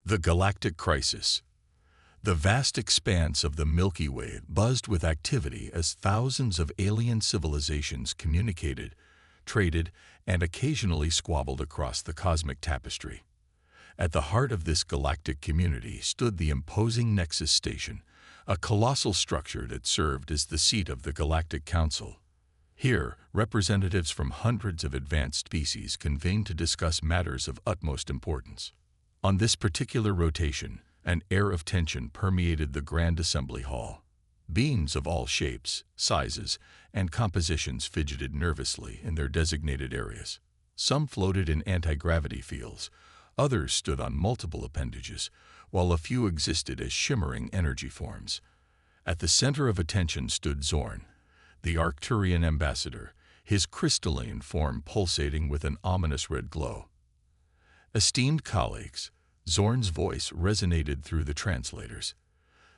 The Galactic Crisis. The vast expanse of the Milky Way buzzed with activity as thousands of alien civilizations communicated, traded, and occasionally squabbled across the cosmic tapestry. At the heart of this galactic community stood the imposing Nexus Station, a colossal structure that served as the seat of the Galactic Council. Here, representatives from hundreds of advanced species convened to discuss matters of utmost importance. On this particular rotation, an air of tension permeated the Grand Assembly Hall. Beings of all shapes, sizes, and compositions fidgeted nervously in their designated areas. Some floated in anti-gravity fields, others stood on multiple appendages, while a few existed as shimmering energy forms. At the center of attention stood Zorn, the Arcturian ambassador, his crystalline form pulsating with an ominous red glow. Esteemed colleagues, Zorn's voice resonated through the translators.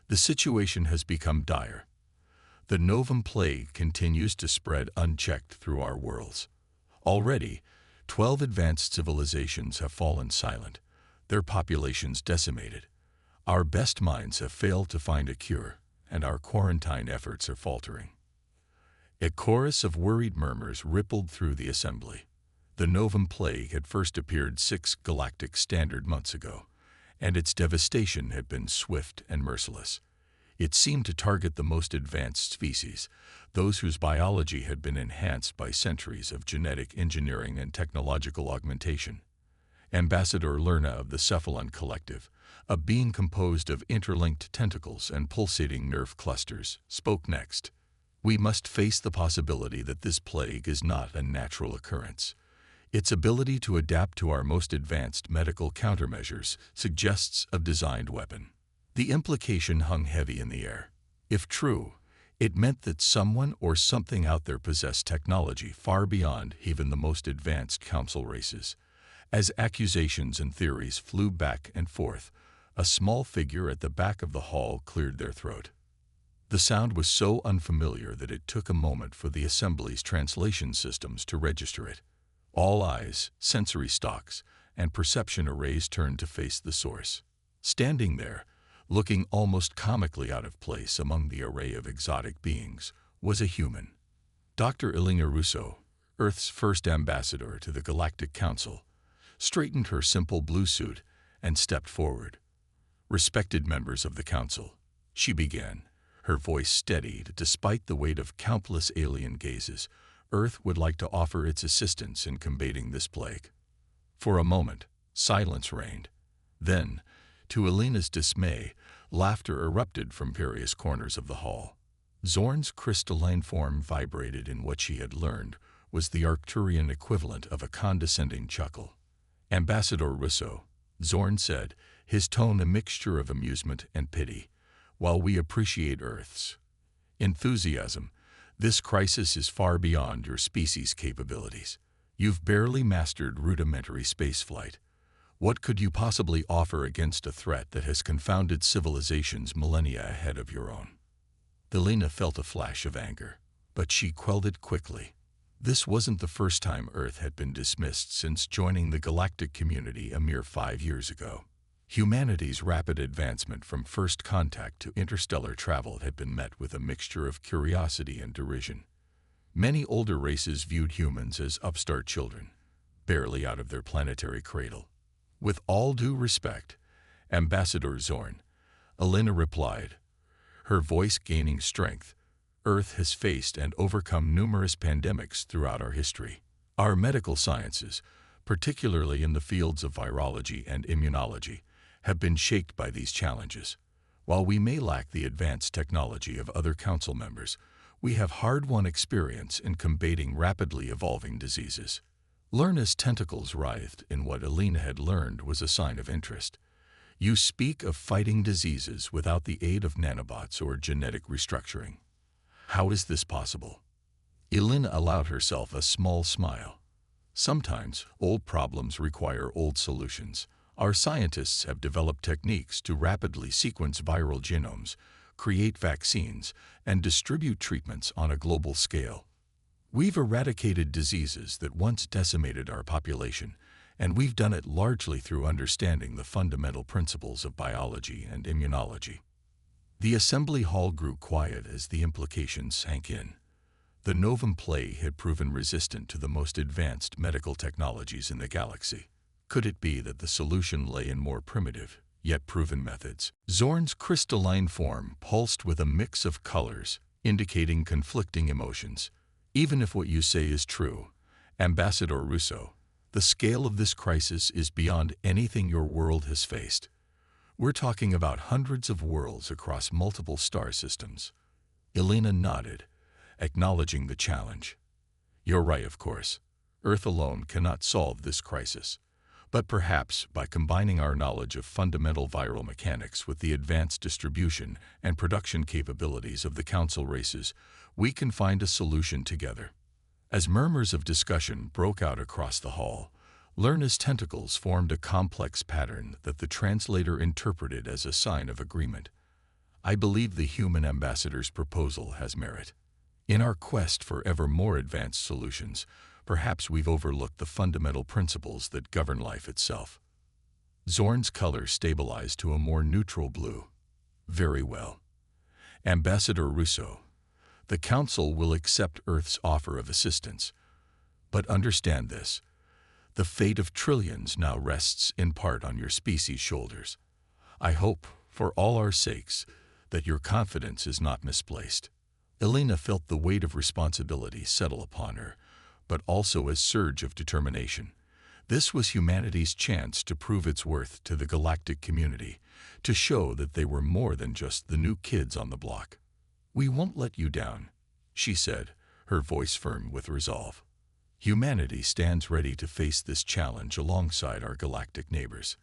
The situation has become dire. The Novum Plague continues to spread unchecked through our worlds. Already, 12 advanced civilizations have fallen silent, their populations decimated. Our best minds have failed to find a cure, and our quarantine efforts are faltering. A chorus of worried murmurs rippled through the assembly. The Novum Plague had first appeared 6 galactic standard months ago, and its devastation had been swift and merciless. It seemed to target the most advanced species, those whose biology had been enhanced by centuries of genetic engineering and technological augmentation. Ambassador Lerna of the Cephalon Collective, a being composed of interlinked tentacles and pulsating nerve clusters, spoke next. We must face the possibility that this plague is not a natural occurrence. Its ability to adapt to our most advanced medical countermeasures suggests a designed weapon. The implication hung heavy in the air. If true, it meant that someone or something out there possessed technology far beyond even the most advanced council races. As accusations and theories flew back and forth, a small figure at the back of the hall cleared their throat. The sound was so unfamiliar that it took a moment for the assembly's translation systems to register it. All eyes, sensory stalks, and perception arrays turned to face the source. Standing there, looking almost comically out of place among the array of exotic beings, was a human. Dr. Elena Russo, Earth's first ambassador to the Galactic Council, straightened her simple blue suit and stepped forward. Respected members of the Council, she began, her voice steadied despite the weight of countless alien gazes. Earth would like to offer its assistance in combating this plague. For a moment, silence reigned. Then, to Elena's dismay, laughter erupted from various corners of the hall. Zorn's crystalline form vibrated in what she had learned was the Arcturian equivalent of a condescending chuckle. Ambassador Russo, Zorn said, his tone a mixture of amusement and pity, while we appreciate Earth's enthusiasm, this crisis is far beyond your species' capabilities. You've barely mastered rudimentary spaceflight. What could you possibly offer against a threat that has confounded civilizations millennia ahead of your own? Elena felt a flash of anger, but she quelled it quickly. This wasn't the first time Earth had been dismissed since joining the galactic community a mere 5 years ago. Humanity's rapid advancement from first contact to interstellar travel had been met with a mixture of curiosity and derision. Many older races viewed humans as upstart children, barely out of their planetary cradle. With all due respect, Ambassador Zorn, Elena replied, her voice gaining strength, Earth has faced and overcome numerous pandemics throughout our history. Our medical sciences, particularly in the fields of virology and immunology, have been shaped by these challenges. While we may lack the advanced technology of other council members, we have hard-won experience in combating rapidly evolving diseases. Lerna's tentacles writhed in what Elena had learned was a sign of interest. You speak of fighting diseases without the aid of nanobots or genetic restructuring. How is this possible? Elena allowed herself a small smile. Sometimes, old problems require old solutions. Our scientists have developed techniques to rapidly sequence viral genomes, create vaccines, and distribute treatments on a global scale. We've eradicated diseases that once decimated our population, And we've done it largely through understanding the fundamental principles of biology and immunology. The assembly hall grew quiet as the implications sank in. The novum plague had proven resistant to the most advanced medical technologies in the galaxy. Could it be that the solution lay in more primitive, yet proven methods? Zorn's crystalline form pulsed with a mix of colors, indicating conflicting emotions. Even if what you say is true, Ambassador Russo, the scale of this crisis is beyond anything your world has faced. We're talking about hundreds of worlds across multiple star systems. Elena nodded, acknowledging the challenge. You're right, of course. Earth alone cannot solve this crisis. But perhaps by combining our knowledge of fundamental viral mechanics with the advanced distribution and production capabilities of the Council races, we can find a solution together. As murmurs of discussion broke out across the hall, Lerna's tentacles formed a complex pattern that the translator interpreted as a sign of agreement. I believe the human ambassador's proposal has merit. In our quest for ever more advanced solutions, perhaps we've overlooked the fundamental principles that govern life itself. Zorn's color stabilized to a more neutral blue. Very well. Ambassador Russo, the Council will accept Earth's offer of assistance. But understand this. The fate of trillions now rests in part on your species' shoulders. I hope, for all our sakes, that your confidence is not misplaced. Elena felt the weight of responsibility settle upon her, but also a surge of determination. This was humanity's chance to prove its worth to the galactic community, to show that they were more than just the new kids on the block. We won't let you down, she said, her voice firm with resolve. Humanity stands ready to face this challenge alongside our galactic neighbors.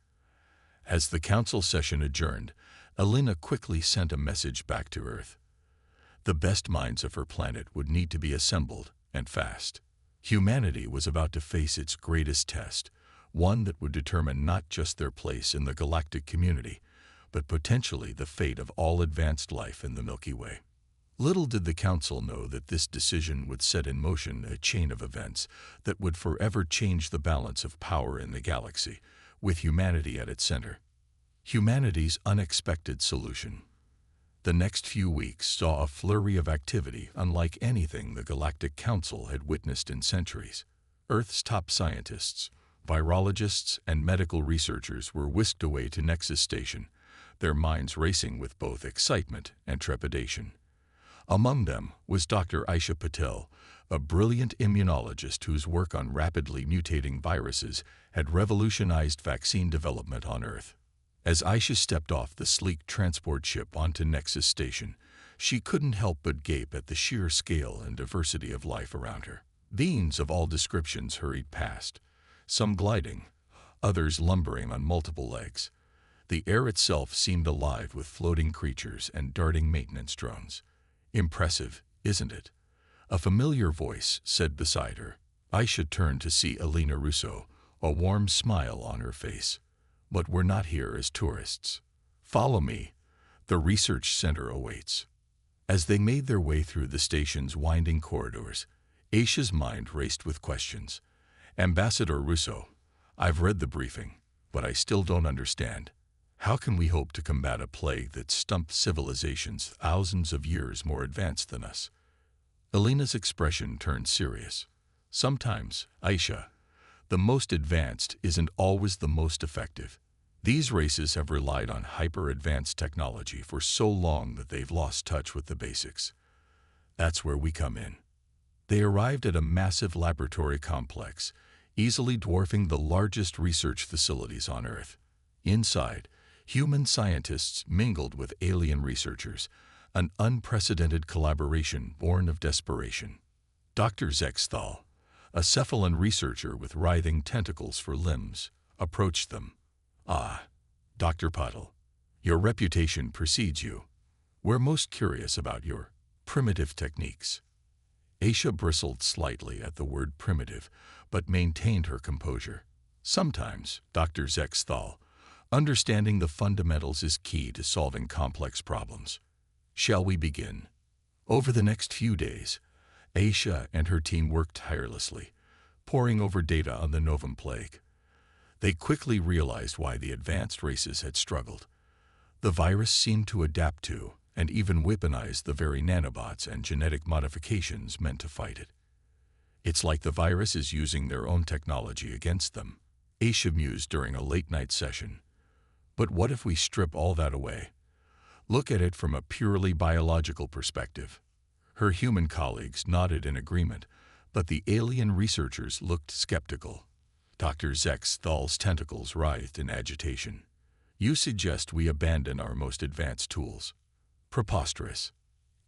As the council session adjourned, Elena quickly sent a message back to Earth. The best minds of her planet would need to be assembled, and fast. Humanity was about to face its greatest test, one that would determine not just their place in the galactic community, but potentially the fate of all advanced life in the Milky Way. Little did the Council know that this decision would set in motion a chain of events that would forever change the balance of power in the galaxy, with humanity at its center. Humanity's unexpected solution. The next few weeks saw a flurry of activity unlike anything the Galactic Council had witnessed in centuries. Earth's top scientists, virologists, and medical researchers were whisked away to Nexus Station, their minds racing with both excitement and trepidation. Among them was Dr. Aisha Patel, a brilliant immunologist whose work on rapidly mutating viruses had revolutionized vaccine development on Earth. As Aisha stepped off the sleek transport ship onto Nexus Station, she couldn't help but gape at the sheer scale and diversity of life around her. Beings of all descriptions hurried past, some gliding, others lumbering on multiple legs. The air itself seemed alive with floating creatures and darting maintenance drones. Impressive, isn't it? A familiar voice said beside her. Aisha turned to see Elena Russo, a warm smile on her face. But we're not here as tourists. Follow me. The research center awaits. As they made their way through the station's winding corridors, Aisha's mind raced with questions. Ambassador Russo, I've read the briefing, but I still don't understand. How can we hope to combat a plague that stumped civilizations thousands of years more advanced than us? Elena's expression turned serious. Sometimes, Aisha, the most advanced isn't always the most effective. These races have relied on hyper-advanced technology for so long that they've lost touch with the basics. That's where we come in. They arrived at a massive laboratory complex, easily dwarfing the largest research facilities on Earth. Inside, human scientists mingled with alien researchers, an unprecedented collaboration born of desperation. Dr. Zexthal, a cephalon researcher with writhing tentacles for limbs, approached them. Ah, Dr. Patel, your reputation precedes you. We're most curious about your primitive techniques. Aisha bristled slightly at the word primitive, but maintained her composure. Sometimes, Dr. Zexthal, understanding the fundamentals is key to solving complex problems. Shall we begin? Over the next few days, Aisha and her team worked tirelessly, poring over data on the Novum Plague. They quickly realized why the advanced races had struggled. The virus seemed to adapt to, and even weaponize the very nanobots and genetic modifications meant to fight it. It's like the virus is using their own technology against them, Aisha mused during a late-night session. But what if we strip all that away? Look at it from a purely biological perspective. Her human colleagues nodded in agreement, but the alien researchers looked skeptical. Dr. Zexthal's tentacles writhed in agitation. You suggest we abandon our most advanced tools? Preposterous.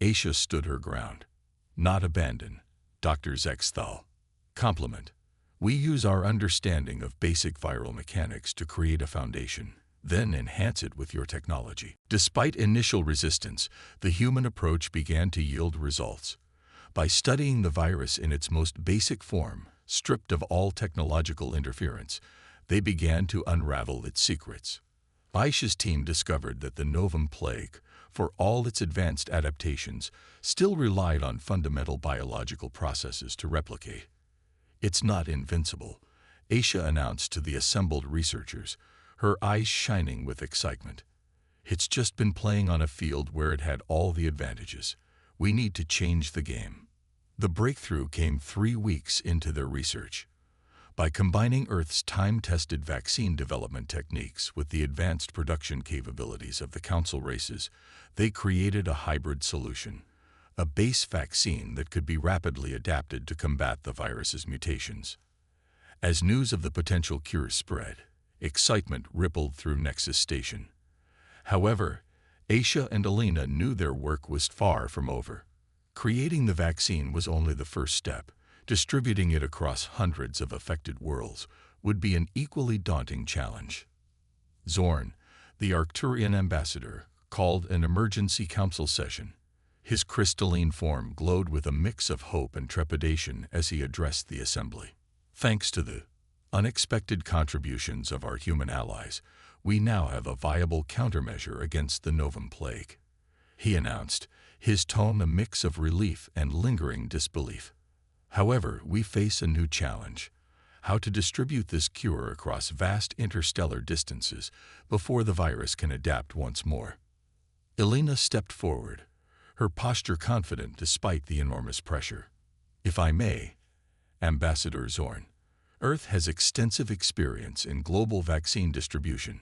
Aisha stood her ground. Not abandon, Dr. Zexthal. Compliment. We use our understanding of basic viral mechanics to create a foundation, then enhance it with your technology. Despite initial resistance, the human approach began to yield results. By studying the virus in its most basic form, stripped of all technological interference, they began to unravel its secrets. Aisha's team discovered that the Novum plague, for all its advanced adaptations, still relied on fundamental biological processes to replicate. It's not invincible, Aisha announced to the assembled researchers, her eyes shining with excitement. It's just been playing on a field where it had all the advantages. We need to change the game. The breakthrough came 3 weeks into their research. By combining Earth's time-tested vaccine development techniques with the advanced production capabilities of the Council races, they created a hybrid solution, a base vaccine that could be rapidly adapted to combat the virus's mutations. As news of the potential cure spread, excitement rippled through Nexus Station. However, Aisha and Alina knew their work was far from over. Creating the vaccine was only the first step. Distributing it across hundreds of affected worlds would be an equally daunting challenge. Zorn, the Arcturian ambassador, called an emergency council session. His crystalline form glowed with a mix of hope and trepidation as he addressed the assembly. Thanks to the unexpected contributions of our human allies, we now have a viable countermeasure against the Novum plague, he announced, his tone a mix of relief and lingering disbelief. However, we face a new challenge: how to distribute this cure across vast interstellar distances before the virus can adapt once more. Elena stepped forward, her posture confident despite the enormous pressure. If I may, Ambassador Zorn, Earth has extensive experience in global vaccine distribution.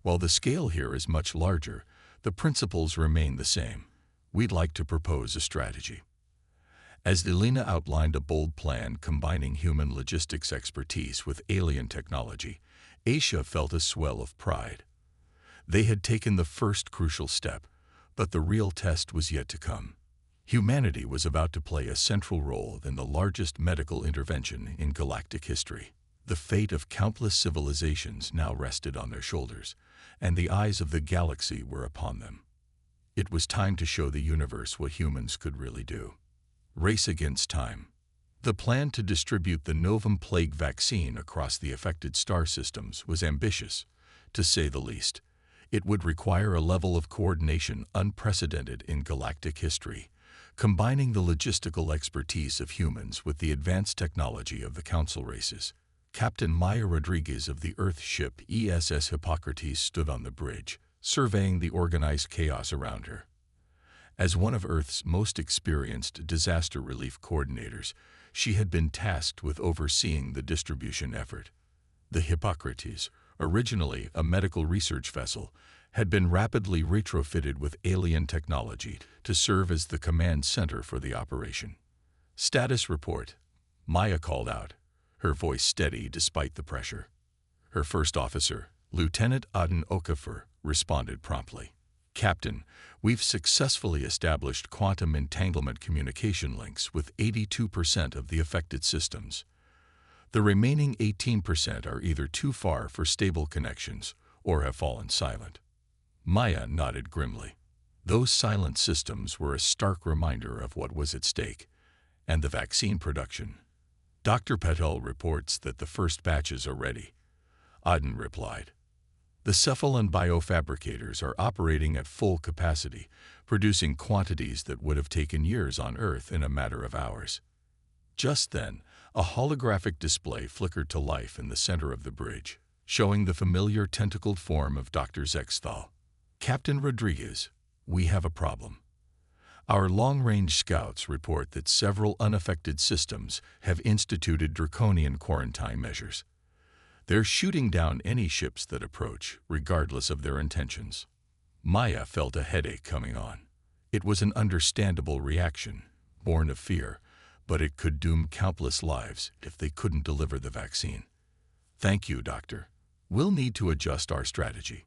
While the scale here is much larger, the principles remain the same. We'd like to propose a strategy. As Elena outlined a bold plan combining human logistics expertise with alien technology, Aisha felt a swell of pride. They had taken the first crucial step, but the real test was yet to come. Humanity was about to play a central role in the largest medical intervention in galactic history. The fate of countless civilizations now rested on their shoulders, and the eyes of the galaxy were upon them. It was time to show the universe what humans could really do. Race against time. The plan to distribute the Novum plague vaccine across the affected star systems was ambitious, to say the least. It would require a level of coordination unprecedented in galactic history, combining the logistical expertise of humans with the advanced technology of the Council races. Captain Maya Rodriguez of the Earth ship ESS Hippocrates stood on the bridge, surveying the organized chaos around her. As one of Earth's most experienced disaster relief coordinators, she had been tasked with overseeing the distribution effort. The Hippocrates, originally a medical research vessel, had been rapidly retrofitted with alien technology to serve as the command center for the operation. Status report, Maya called out, her voice steady despite the pressure. Her first officer, Lieutenant Aden Okafor, responded promptly. Captain, we've successfully established quantum entanglement communication links with 82% of the affected systems. The remaining 18% are either too far for stable connections or have fallen silent. Maya nodded grimly. Those silent systems were a stark reminder of what was at stake, and the vaccine production. Dr. Patel reports that the first batches are ready, Aden replied. The cephalon biofabricators are operating at full capacity, producing quantities that would have taken years on Earth in a matter of hours. Just then, a holographic display flickered to life in the center of the bridge, showing the familiar tentacled form of Dr. Zexthal. "Captain Rodriguez, we have a problem. Our long-range scouts report that several unaffected systems have instituted draconian quarantine measures. They're shooting down any ships that approach, regardless of their intentions." Maya felt a headache coming on. It was an understandable reaction, born of fear, but it could doom countless lives if they couldn't deliver the vaccine. "Thank you, Doctor. We'll need to adjust our strategy."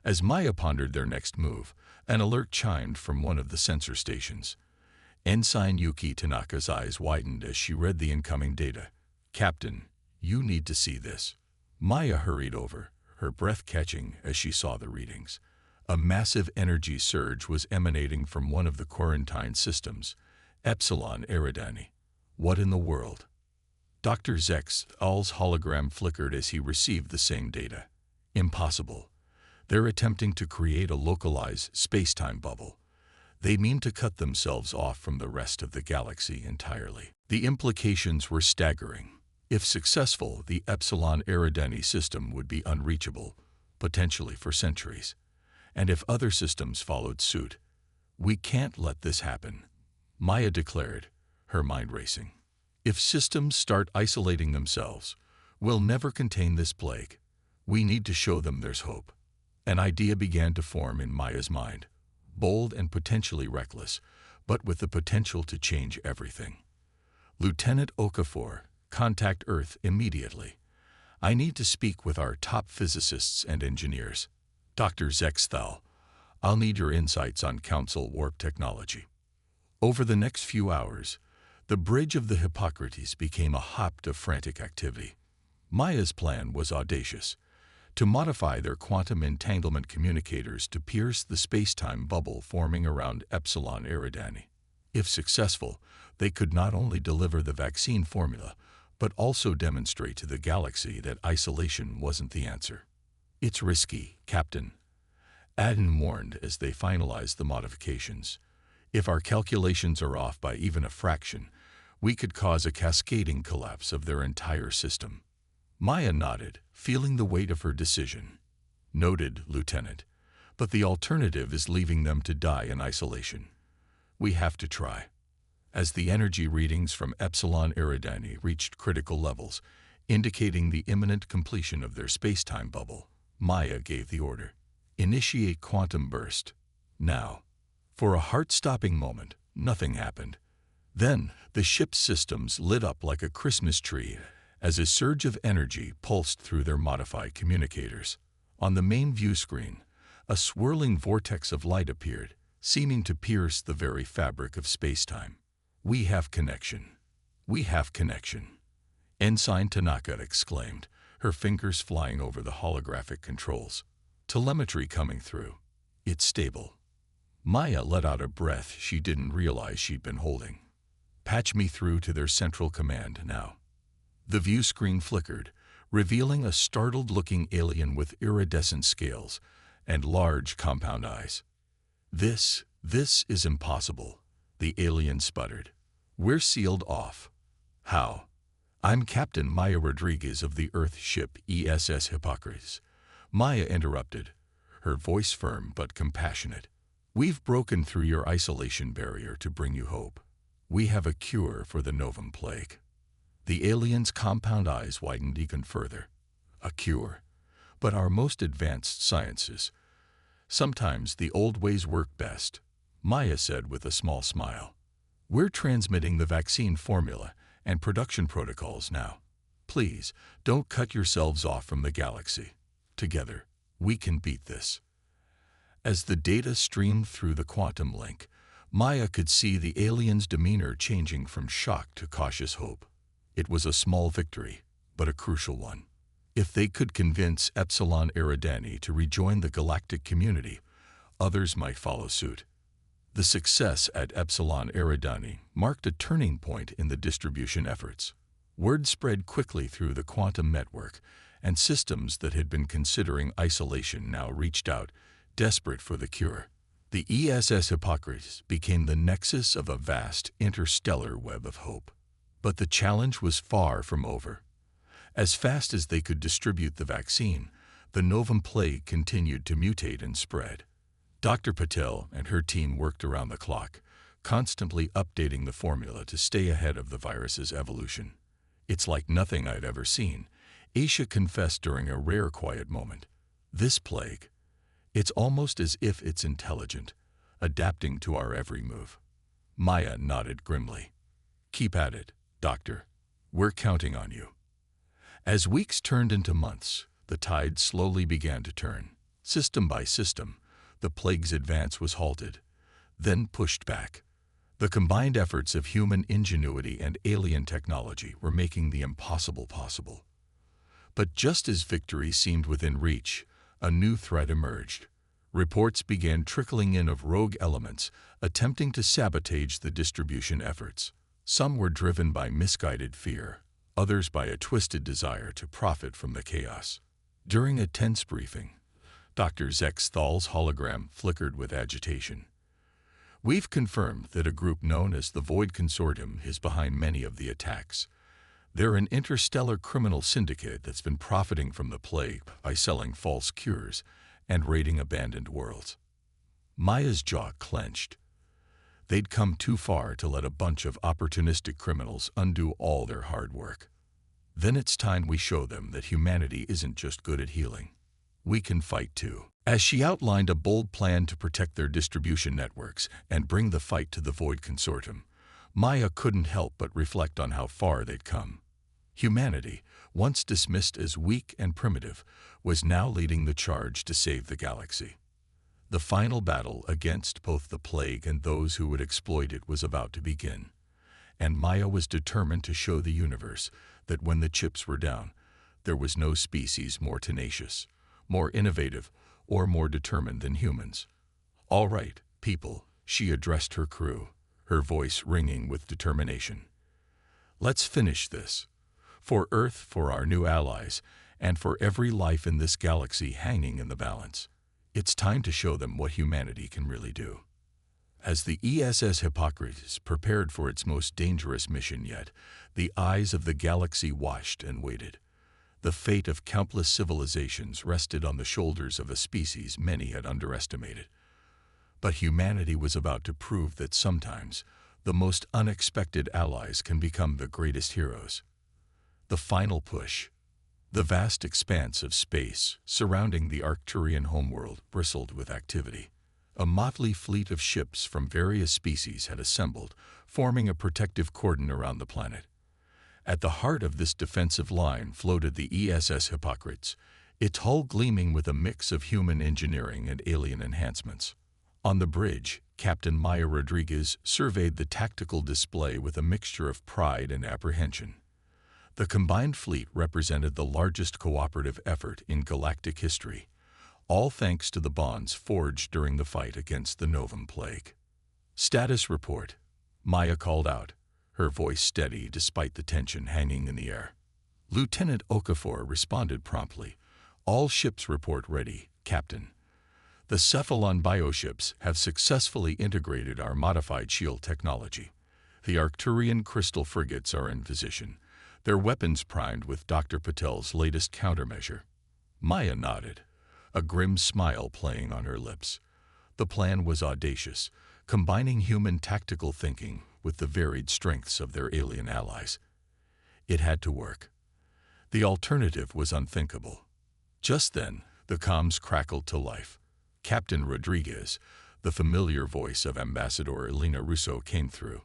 As Maya pondered their next move, an alert chimed from one of the sensor stations. Ensign Yuki Tanaka's eyes widened as she read the incoming data. "Captain, you need to see this." Maya hurried over, her breath catching as she saw the readings. A massive energy surge was emanating from one of the quarantine systems, Epsilon Eridani. What in the world? Dr. Zexthal's hologram flickered as he received the same data. Impossible. They're attempting to create a localized space-time bubble. They mean to cut themselves off from the rest of the galaxy entirely. The implications were staggering. If successful, the Epsilon Eridani system would be unreachable, potentially for centuries. And if other systems followed suit, "We can't let this happen," Maya declared, her mind racing. "If systems start isolating themselves, we'll never contain this plague. We need to show them there's hope." An idea began to form in Maya's mind, bold and potentially reckless, but with the potential to change everything. "Lieutenant Okafor, contact Earth immediately. I need to speak with our top physicists and engineers. Dr. Zexthal, I'll need your insights on Council warp technology." Over the next few hours, the bridge of the Hippocrates became a hop of frantic activity. Maya's plan was audacious: to modify their quantum entanglement communicators to pierce the space-time bubble forming around Epsilon Eridani. If successful, they could not only deliver the vaccine formula, but also demonstrate to the galaxy that isolation wasn't the answer. "It's risky, Captain," Adden warned as they finalized the modifications. "If our calculations are off by even a fraction, we could cause a cascading collapse of their entire system." Maya nodded, feeling the weight of her decision. "Noted, Lieutenant, but the alternative is leaving them to die in isolation. We have to try." As the energy readings from Epsilon Eridani reached critical levels, indicating the imminent completion of their space-time bubble, Maya gave the order: "Initiate quantum burst. Now." For a heart-stopping moment, nothing happened. Then, the ship's systems lit up like a Christmas tree as a surge of energy pulsed through their modified communicators. On the main view screen, a swirling vortex of light appeared, seeming to pierce the very fabric of space-time. "We have connection. We have connection," Ensign Tanaka exclaimed, her fingers flying over the holographic controls. "Telemetry coming through. It's stable." Maya let out a breath she didn't realize she'd been holding. "Patch me through to their central command now." The view screen flickered, revealing a startled-looking alien with iridescent scales and large compound eyes. This is impossible," the alien sputtered. "We're sealed off." "How?" "I'm Captain Maya Rodriguez of the Earth ship ESS Hippocrates," Maya interrupted, her voice firm but compassionate. "We've broken through your isolation barrier to bring you hope. We have a cure for the Novum plague." The alien's compound eyes widened even further. "A cure? But our most advanced sciences. Sometimes the old ways work best," Maya said with a small smile. "We're transmitting the vaccine formula and production protocols now. Please, don't cut yourselves off from the galaxy. Together, we can beat this." As the data streamed through the quantum link, Maya could see the alien's demeanor changing from shock to cautious hope. It was a small victory, but a crucial one. If they could convince Epsilon Eridani to rejoin the galactic community, others might follow suit. The success at Epsilon Eridani marked a turning point in the distribution efforts. Word spread quickly through the quantum network, and systems that had been considering isolation now reached out, desperate for the cure. The ESS Hippocrates became the nexus of a vast interstellar web of hope. But the challenge was far from over. As fast as they could distribute the vaccine, the Novum plague continued to mutate and spread. Dr. Patel and her team worked around the clock, constantly updating the formula to stay ahead of the virus's evolution. "It's like nothing I'd ever seen," Aisha confessed during a rare quiet moment. "This plague, it's almost as if it's intelligent, adapting to our every move." Maya nodded grimly. "Keep at it, Doctor. We're counting on you." As weeks turned into months, the tide slowly began to turn. System by system, the plague's advance was halted, then pushed back. The combined efforts of human ingenuity and alien technology were making the impossible possible. But just as victory seemed within reach, a new threat emerged. Reports began trickling in of rogue elements attempting to sabotage the distribution efforts. Some were driven by misguided fear, others by a twisted desire to profit from the chaos. During a tense briefing, Dr. Zexthal's hologram flickered with agitation. "We've confirmed that a group known as the Void Consortium is behind many of the attacks. They're an interstellar criminal syndicate that's been profiting from the plague by selling false cures and raiding abandoned worlds." Maya's jaw clenched. They'd come too far to let a bunch of opportunistic criminals undo all their hard work. "Then it's time we show them that humanity isn't just good at healing. We can fight too." As she outlined a bold plan to protect their distribution networks and bring the fight to the Void Consortium, Maya couldn't help but reflect on how far they'd come. Humanity, once dismissed as weak and primitive, was now leading the charge to save the galaxy. The final battle against both the plague and those who would exploit it was about to begin, and Maya was determined to show the universe that when the chips were down, there was no species more tenacious, more innovative, or more determined than humans. "All right, people," she addressed her crew, her voice ringing with determination. "Let's finish this. For Earth, for our new allies, and for every life in this galaxy hanging in the balance. It's time to show them what humanity can really do." As the ESS Hippocrates prepared for its most dangerous mission yet, the eyes of the galaxy watched and waited. The fate of countless civilizations rested on the shoulders of a species many had underestimated. But humanity was about to prove that sometimes the most unexpected allies can become the greatest heroes. The final push. The vast expanse of space surrounding the Arcturian homeworld bristled with activity. A motley fleet of ships from various species had assembled, forming a protective cordon around the planet. At the heart of this defensive line floated the ESS Hippocrates, its hull gleaming with a mix of human engineering and alien enhancements. On the bridge, Captain Maya Rodriguez surveyed the tactical display with a mixture of pride and apprehension. The combined fleet represented the largest cooperative effort in galactic history, all thanks to the bonds forged during the fight against the Novum plague. "Status report," Maya called out, her voice steady despite the tension hanging in the air. Lieutenant Okafor responded promptly. "All ships report ready, Captain. The Cephalon bioships have successfully integrated our modified shield technology. The Arcturian crystal frigates are in position, their weapons primed with Dr. Patel's latest countermeasure." Maya nodded, a grim smile playing on her lips. The plan was audacious, combining human tactical thinking with the varied strengths of their alien allies. It had to work. The alternative was unthinkable. Just then, the comms crackled to life. Captain Rodriguez, the familiar voice of Ambassador Elena Russo, came through.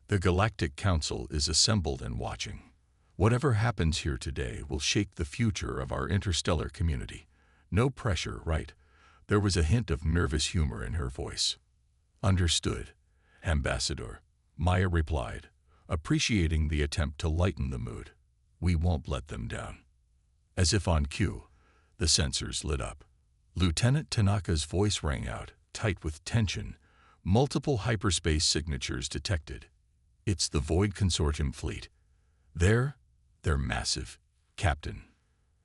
"The Galactic Council is assembled and watching. Whatever happens here today will shape the future of our interstellar community. No pressure, right?" There was a hint of nervous humor in her voice. "Understood, Ambassador," Maya replied, appreciating the attempt to lighten the mood. "We won't let them down." As if on cue, the sensors lit up. Lieutenant Tanaka's voice rang out, tight with tension, multiple hyperspace signatures detected. "It's the Void Consortium fleet. They're massive, Captain."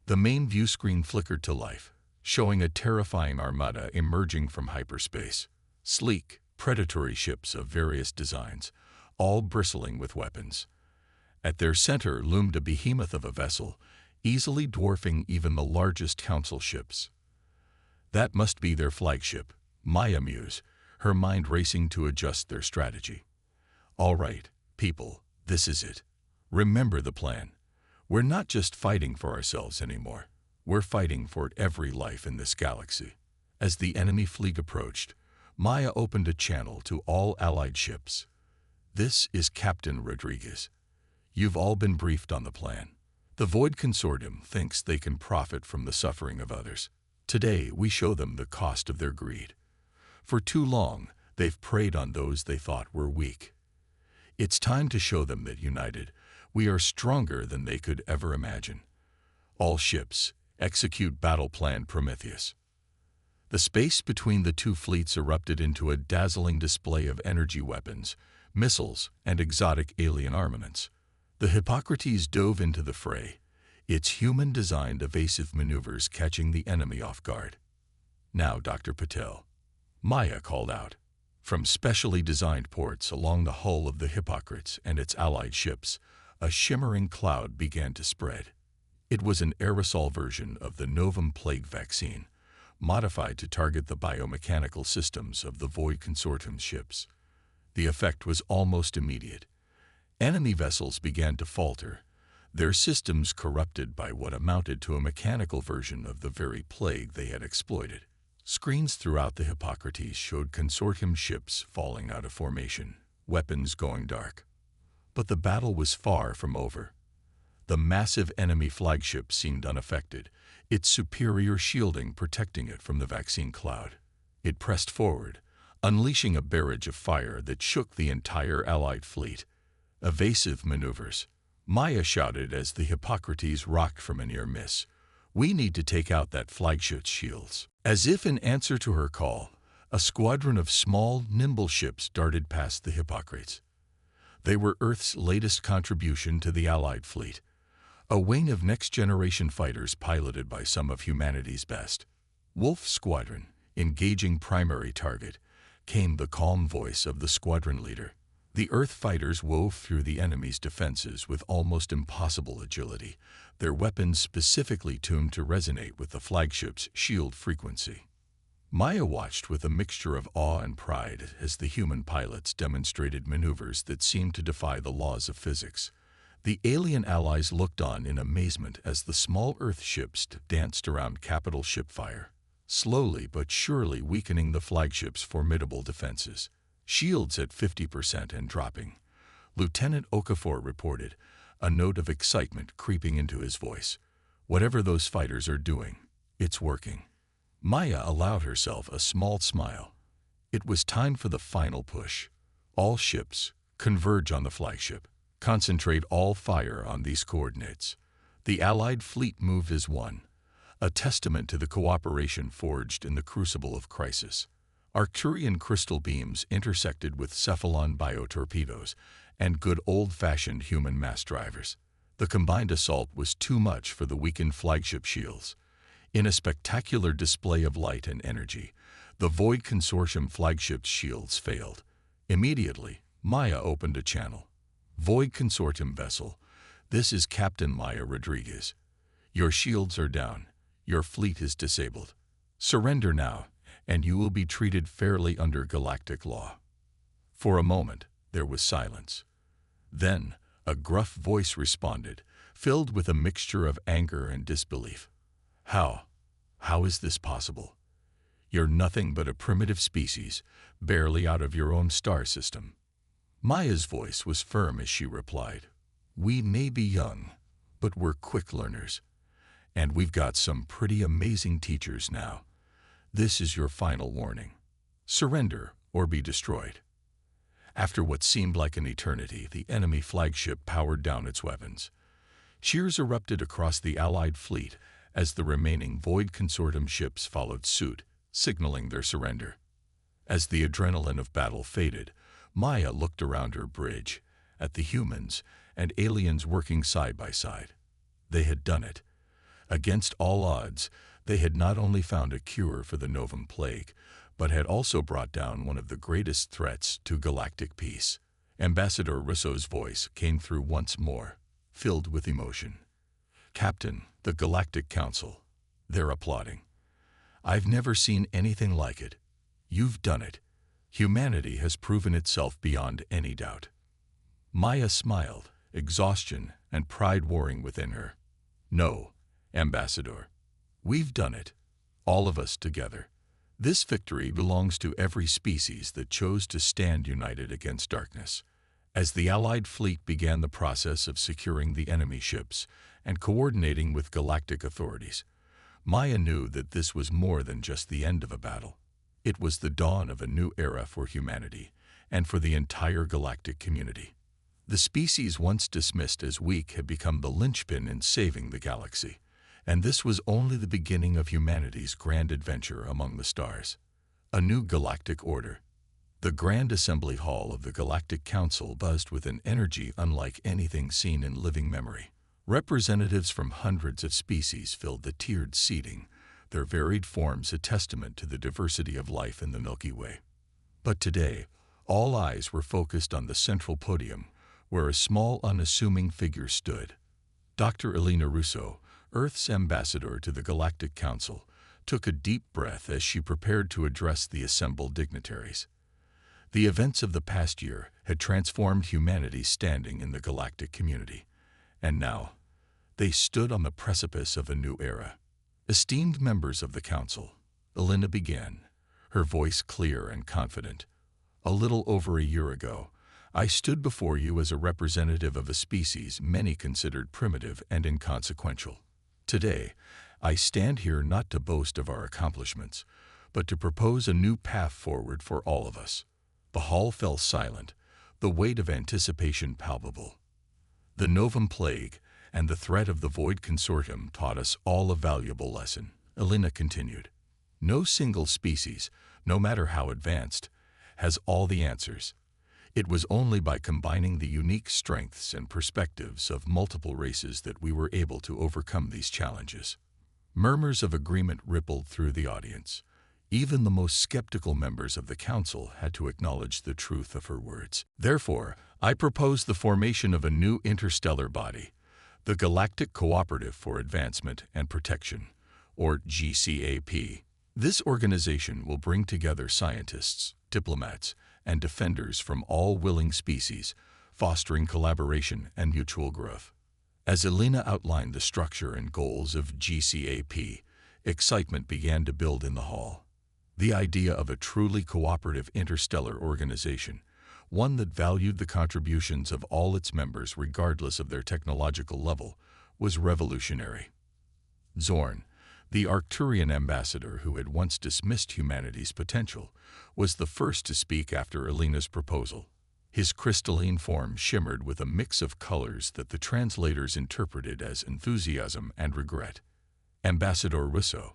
The main view screen flickered to life, showing a terrifying armada emerging from hyperspace. Sleek, predatory ships of various designs, all bristling with weapons. At their center loomed a behemoth of a vessel, easily dwarfing even the largest council ships. That must be their flagship, Maya mused, her mind racing to adjust their strategy. All right, people, this is it. Remember the plan. We're not just fighting for ourselves anymore. We're fighting for every life in this galaxy. As the enemy fleet approached, Maya opened a channel to all Allied ships. This is Captain Rodriguez. You've all been briefed on the plan. The Void Consortium thinks they can profit from the suffering of others. Today, we show them the cost of their greed. For too long, they've preyed on those they thought were weak. It's time to show them that united, we are stronger than they could ever imagine. All ships, execute Battle Plan Prometheus. The space between the two fleets erupted into a dazzling display of energy weapons, missiles, and exotic alien armaments. The Hippocrates dove into the fray, its human-designed evasive maneuvers catching the enemy off guard. Now, Dr. Patel, Maya called out. From specially designed ports along the hull of the Hippocrates and its allied ships, a shimmering cloud began to spread. It was an aerosol version of the Novum Plague vaccine, modified to target the biomechanical systems of the Void Consortium ships. The effect was almost immediate. Enemy vessels began to falter, their systems corrupted by what amounted to a mechanical version of the very plague they had exploited. Screens throughout the Hippocrates showed consortium ships falling out of formation, weapons going dark. But the battle was far from over. The massive enemy flagship seemed unaffected, its superior shielding protecting it from the vaccine cloud. It pressed forward, unleashing a barrage of fire that shook the entire Allied fleet. Evasive maneuvers, Maya shouted as the Hippocrates rocked from a near miss. We need to take out that flagship's shields. As if in answer to her call, a squadron of small, nimble ships darted past the Hippocrates. They were Earth's latest contribution to the Allied fleet, a wing of next-generation fighters piloted by some of humanity's best. Wolf Squadron, engaging primary target, came the calm voice of the squadron leader. The Earth fighters wove through the enemy's defenses with almost impossible agility, their weapons specifically tuned to resonate with the flagship's shield frequency. Maya watched with a mixture of awe and pride as the human pilots demonstrated maneuvers that seemed to defy the laws of physics. The alien allies looked on in amazement as the small Earth ships danced around capital ship fire, slowly but surely weakening the flagship's formidable defenses. Shields at 50% and dropping. Lieutenant Okafor reported, a note of excitement creeping into his voice. Whatever those fighters are doing, it's working. Maya allowed herself a small smile. It was time for the final push. All ships, converge on the flagship. Concentrate all fire on these coordinates. The Allied fleet moved as one, a testament to the cooperation forged in the crucible of crisis. Arcturian crystal beams intersected with Cephalon biotorpedoes and good old-fashioned human mass drivers. The combined assault was too much for the weakened flagship shields. In a spectacular display of light and energy, the Void Consortium flagship's shields failed. Immediately, Maya opened a channel. Void Consortium vessel, this is Captain Maya Rodriguez. Your shields are down. Your fleet is disabled. Surrender now, and you will be treated fairly under galactic law. For a moment, there was silence. Then, a gruff voice responded, filled with a mixture of anger and disbelief. How? How is this possible? You're nothing but a primitive species, barely out of your own star system. Maya's voice was firm as she replied, We may be young, but we're quick learners. And we've got some pretty amazing teachers now. This is your final warning. Surrender or be destroyed. After what seemed like an eternity, the enemy flagship powered down its weapons. Cheers erupted across the Allied fleet as the remaining Void Consortium ships followed suit, signaling their surrender. As the adrenaline of battle faded, Maya looked around her bridge, at the humans and aliens working side by side. They had done it. Against all odds, they had not only found a cure for the Novum Plague, but had also brought down one of the greatest threats to galactic peace. Ambassador Russo's voice came through once more, filled with emotion. Captain, The Galactic Council. They're applauding. I've never seen anything like it. You've done it. Humanity has proven itself beyond any doubt. Maya smiled, exhaustion and pride warring within her. No, Ambassador. We've done it. All of us together. This victory belongs to every species that chose to stand united against darkness. As the Allied fleet began the process of securing the enemy ships and coordinating with galactic authorities, Maya knew that this was more than just the end of a battle. It was the dawn of a new era for humanity and for the entire galactic community. The species once dismissed as weak had become the linchpin in saving the galaxy, and this was only the beginning of humanity's grand adventure among the stars. A new galactic order. The Grand Assembly Hall of the Galactic Council buzzed with an energy unlike anything seen in living memory. Representatives from hundreds of species filled the tiered seating, their varied forms a testament to the diversity of life in the Milky Way. But today, all eyes were focused on the central podium, where a small, unassuming figure stood. Dr. Elena Russo, Earth's ambassador to the Galactic Council, took a deep breath as she prepared to address the assembled dignitaries. The events of the past year had transformed humanity's standing in the galactic community, and now they stood on the precipice of a new era. Esteemed members of the Council, Elena began, her voice clear and confident. A little over a year ago, I stood before you as a representative of a species many considered primitive and inconsequential. Today, I stand here not to boast of our accomplishments, but to propose a new path forward for all of us. The hall fell silent, the weight of anticipation palpable. The Novum Plague and the threat of the Void Consortium taught us all a valuable lesson, Elena continued. No single species, no matter how advanced, has all the answers. It was only by combining the unique strengths and perspectives of multiple races that we were able to overcome these challenges. Murmurs of agreement rippled through the audience. Even the most skeptical members of the Council had to acknowledge the truth of her words. Therefore, I propose the formation of a new interstellar body, the Galactic Cooperative for Advancement and Protection, or GCAP. This organization will bring together scientists, diplomats, and defenders from all willing species, fostering collaboration and mutual growth. As Elena outlined the structure and goals of GCAP, excitement began to build in the hall. The idea of a truly cooperative interstellar organization, one that valued the contributions of all its members regardless of their technological level, was revolutionary. Zorn, the Arcturian ambassador who had once dismissed humanity's potential, was the first to speak after Elena's proposal. His crystalline form shimmered with a mix of colors that the translators interpreted as enthusiasm and regret. Ambassador Russo,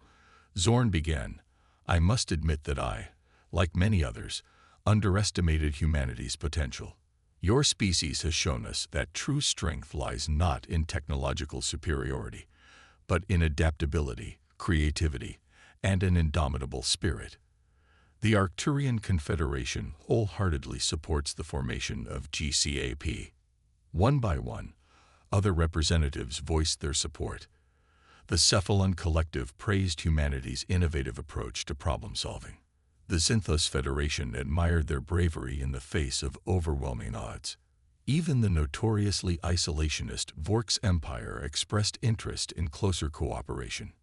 Zorn began, I must admit that I, like many others, underestimated humanity's potential. Your species has shown us that true strength lies not in technological superiority, but in adaptability, creativity, and an indomitable spirit. The Arcturian Confederation wholeheartedly supports the formation of GCAP. One by one, other representatives voiced their support. The Cephalon Collective praised humanity's innovative approach to problem-solving. The Zinthos Federation admired their bravery in the face of overwhelming odds. Even the notoriously isolationist Orcs Empire expressed interest in closer cooperation.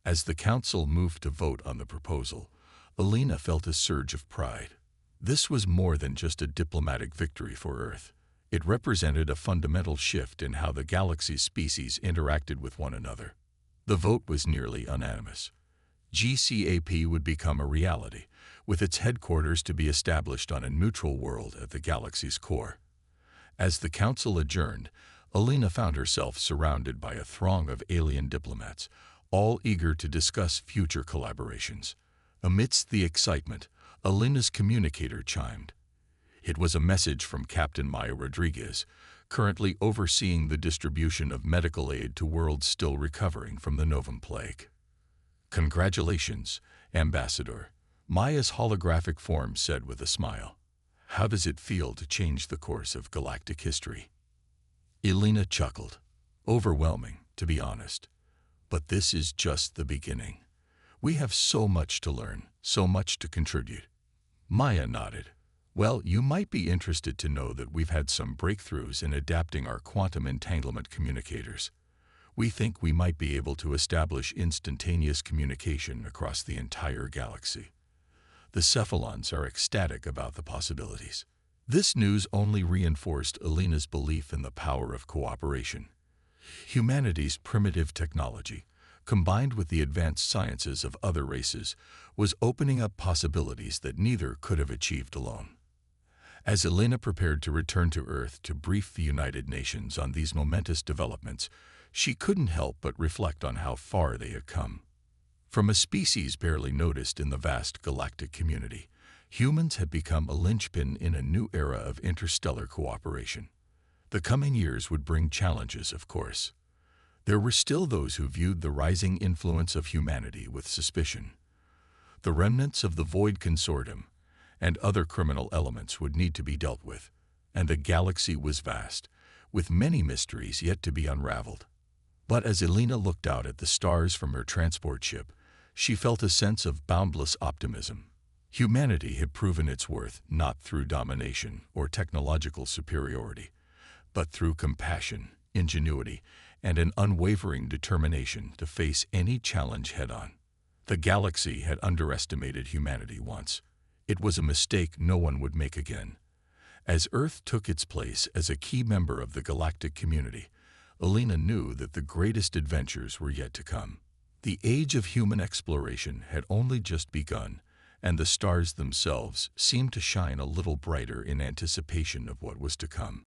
As the Council moved to vote on the proposal, Elena felt a surge of pride. This was more than just a diplomatic victory for Earth. It represented a fundamental shift in how the galaxy's species interacted with one another. The vote was nearly unanimous. GCAP would become a reality, with its headquarters to be established on a neutral world at the galaxy's core. As the Council adjourned, Elena found herself surrounded by a throng of alien diplomats, all eager to discuss future collaborations. Amidst the excitement, Elena's communicator chimed. It was a message from Captain Maya Rodriguez, currently overseeing the distribution of medical aid to worlds still recovering from the Novum Plague. Congratulations, Ambassador, Maya's holographic form said with a smile. How does it feel to change the course of galactic history? Elena chuckled. Overwhelming, to be honest. But this is just the beginning. We have so much to learn, so much to contribute. Maya nodded. Well, you might be interested to know that we've had some breakthroughs in adapting our quantum entanglement communicators. We think we might be able to establish instantaneous communication across the entire galaxy. The Cephalons are ecstatic about the possibilities. This news only reinforced Alina's belief in the power of cooperation. Humanity's primitive technology, combined with the advanced sciences of other races, was opening up possibilities that neither could have achieved alone. As Alina prepared to return to Earth to brief the United Nations on these momentous developments, she couldn't help but reflect on how far they had come. From a species barely noticed in the vast galactic community, humans had become a linchpin in a new era of interstellar cooperation. The coming years would bring challenges, of course. There were still those who viewed the rising influence of humanity with suspicion. The remnants of the Void Consortium and other criminal elements would need to be dealt with, and the galaxy was vast, with many mysteries yet to be unraveled. But as Alina looked out at the stars from her transport ship, she felt a sense of boundless optimism. Humanity had proven its worth not through domination or technological superiority, but through compassion, ingenuity, and an unwavering determination to face any challenge head-on. The galaxy had underestimated humanity once. It was a mistake no one would make again. As Earth took its place as a key member of the galactic community, Alina knew that the greatest adventures were yet to come. The age of human exploration had only just begun, and the stars themselves seemed to shine a little brighter in anticipation of what was to come.